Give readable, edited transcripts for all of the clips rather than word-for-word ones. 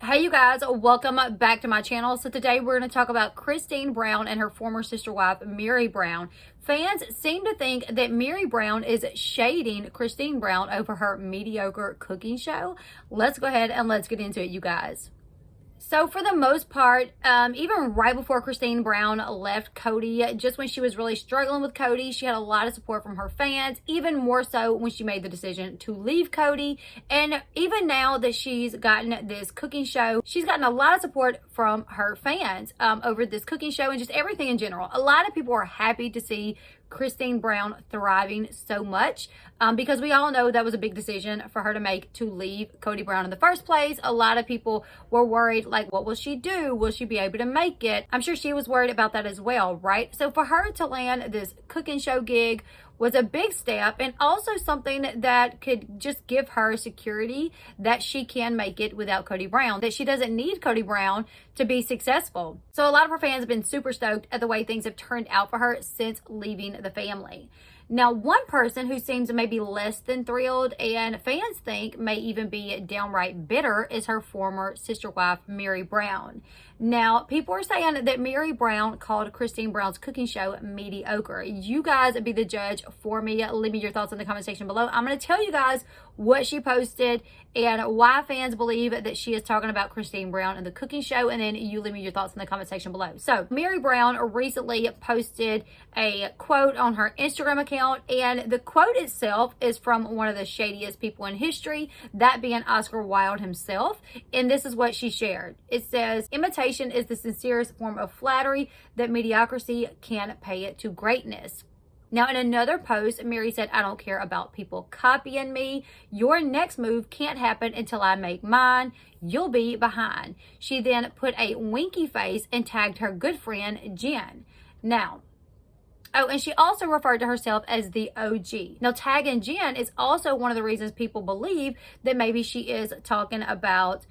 Hey you guys, welcome back to my channel. So today we're going to talk about Christine Brown and her former sister wife, Meri Brown. Fans seem to think that Meri Brown is shading Christine Brown over her mediocre cooking show. Let's go ahead and let's get into it, you guys. So for the most part, even right before Christine Brown left Cody, just when she was really struggling with Cody, she had a lot of support from her fans, even more so when she made the decision to leave Cody. And even now that she's gotten this cooking show, she's gotten a lot of support from her fans over this cooking show and just everything in general. A lot of people are happy to see Christine Brown thriving so much because we all know that was a big decision for her to make, to leave Cody Brown in the first place. A lot of people were worried, like, what will she do? Will she be able to make it? I'm sure she was worried about that as well, right? So for her to land this cooking show gig was a big step, and also something that could just give her security that she can make it without Cody Brown, that she doesn't need Cody Brown to be successful. So a lot of her fans have been super stoked at the way things have turned out for her since leaving the family. Now, one person who seems maybe less than thrilled, and fans think may even be downright bitter, is her former sister wife, Meri Brown. Now, people are saying that Meri Brown called Christine Brown's cooking show mediocre. You guys be the judge for me. Leave me your thoughts in the comment section below. I'm going to tell you guys what she posted and why fans believe that she is talking about Christine Brown and the cooking show, and then you leave me your thoughts in the comment section below. So, Meri Brown recently posted a quote on her Instagram account, and the quote itself is from one of the shadiest people in history, that being Oscar Wilde himself, and this is what she shared. It says, "Imitation is the sincerest form of flattery that mediocrity can pay it to greatness." Now, in another post, Meri said, "I don't care about people copying me. Your next move can't happen until I make mine. You'll be behind." She then put a winky face and tagged her good friend, Jen. Now, oh, and she also referred to herself as the OG. Now, tagging Jen is also one of the reasons people believe that maybe she is talking about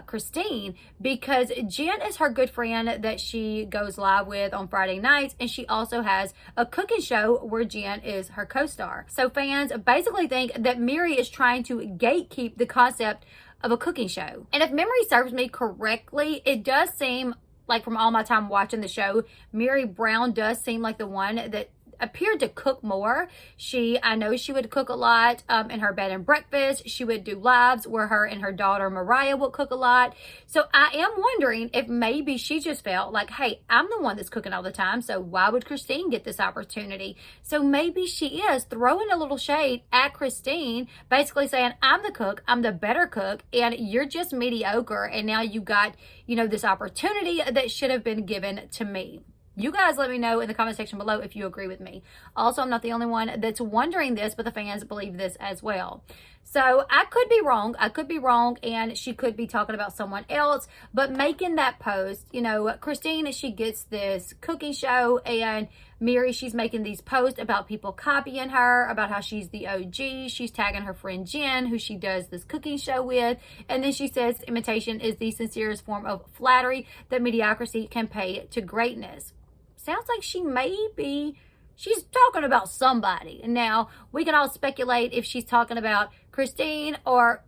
Christine, because Jen is her good friend that she goes live with on Friday nights, and she also has a cooking show where Jen is her co-star. So fans basically think that Meri is trying to gatekeep the concept of a cooking show. And if memory serves me correctly, it does seem like, from all my time watching the show, Meri Brown does seem like the one that appeared to cook more. I know she would cook a lot in her bed and breakfast. She would do lives where her and her daughter Mariah would cook a lot. So I am wondering if maybe she just felt like, hey, I'm the one that's cooking all the time, so why would Christine get this opportunity? So maybe she is throwing a little shade at Christine, basically saying, I'm the cook, I'm the better cook, and you're just mediocre, and now you got, this opportunity that should have been given to me. You guys let me know in the comment section below if you agree with me. Also, I'm not the only one that's wondering this, but the fans believe this as well. So I could be wrong, and she could be talking about someone else, but making that post, Christine, she gets this cooking show, and Meri, she's making these posts about people copying her, about how she's the OG. She's tagging her friend Jen, who she does this cooking show with, and then she says imitation is the sincerest form of flattery that mediocrity can pay to greatness. Sounds like she's talking about somebody. Now, we can all speculate if she's talking about Christine or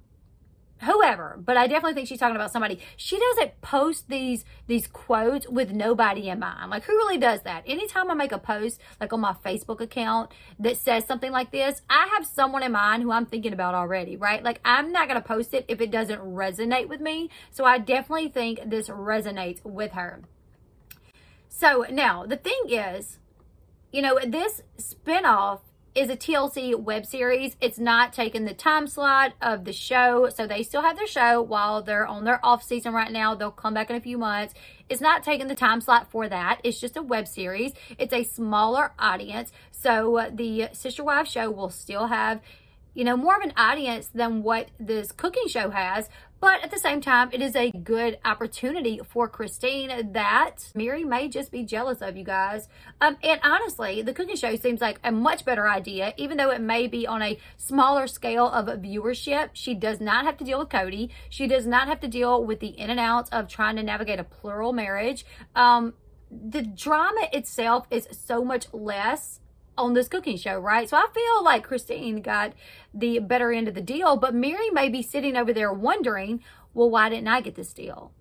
whoever, but I definitely think she's talking about somebody. She doesn't post these quotes with nobody in mind. Like, who really does that? Anytime I make a post, like on my Facebook account, that says something like this, I have someone in mind who I'm thinking about already, right? Like, I'm not going to post it if it doesn't resonate with me. So I definitely think this resonates with her. So now the thing is, this spinoff is a TLC web series. It's not taking the time slot of the show. So they still have their show while they're on their off season right now. They'll come back in a few months. It's not taking the time slot for that. It's just a web series. It's a smaller audience. So the Sister Wives show will still have, more of an audience than what this cooking show has. But at the same time, it is a good opportunity for Christine that Meri may just be jealous of, you guys. And honestly, the cooking show seems like a much better idea, even though it may be on a smaller scale of viewership. She does not have to deal with Cody. She does not have to deal with the in and outs of trying to navigate a plural marriage. The drama itself is so much less on this cooking show, right? So I feel like Christine got the better end of the deal, but Meri may be sitting over there wondering, well, why didn't I get this deal?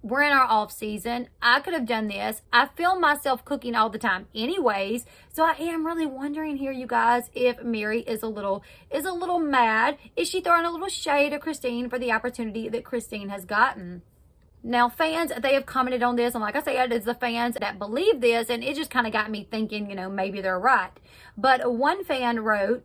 We're in our off season. I could have done this. I film myself cooking all the time anyways. So I am really wondering here, you guys, if Meri is a little mad. Is she throwing a little shade at Christine for the opportunity that Christine has gotten? Now, fans, they have commented on this, and like I said, it's the fans that believe this, and it just kind of got me thinking, maybe they're right. But one fan wrote,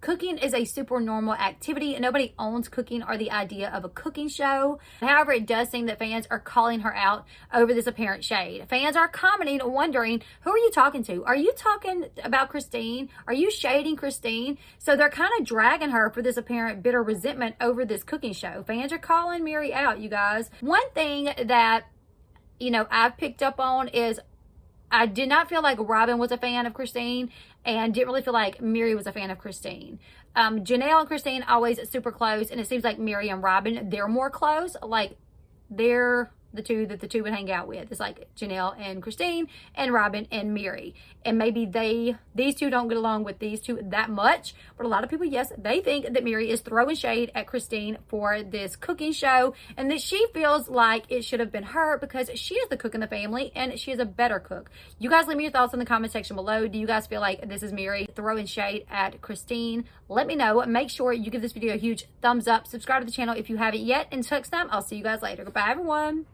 cooking is a super normal activity. Nobody owns cooking or the idea of a cooking show. However, it does seem that fans are calling her out over this apparent shade. Fans are commenting, wondering, who are you talking to? Are you talking about Christine? Are you shading Christine? So they're kind of dragging her for this apparent bitter resentment over this cooking show. Fans are calling Meri out, you guys. One thing that, I've picked up on is I did not feel like Robin was a fan of Christine, and didn't really feel like Meri was a fan of Christine. Janelle and Christine always super close, and it seems like Meri and Robin, they're more close. Like, they're the two that the two would hang out with. It's like Janelle and Christine, and Robin and Meri. And maybe these two don't get along with these two that much. But a lot of people, yes, they think that Meri is throwing shade at Christine for this cooking show, and that she feels like it should have been her because she is the cook in the family and she is a better cook. You guys leave me your thoughts in the comment section below. Do you guys feel like this is Meri throwing shade at Christine? Let me know. Make sure you give this video a huge thumbs up. Subscribe to the channel if you haven't yet. Until next time, I'll see you guys later. Goodbye, everyone.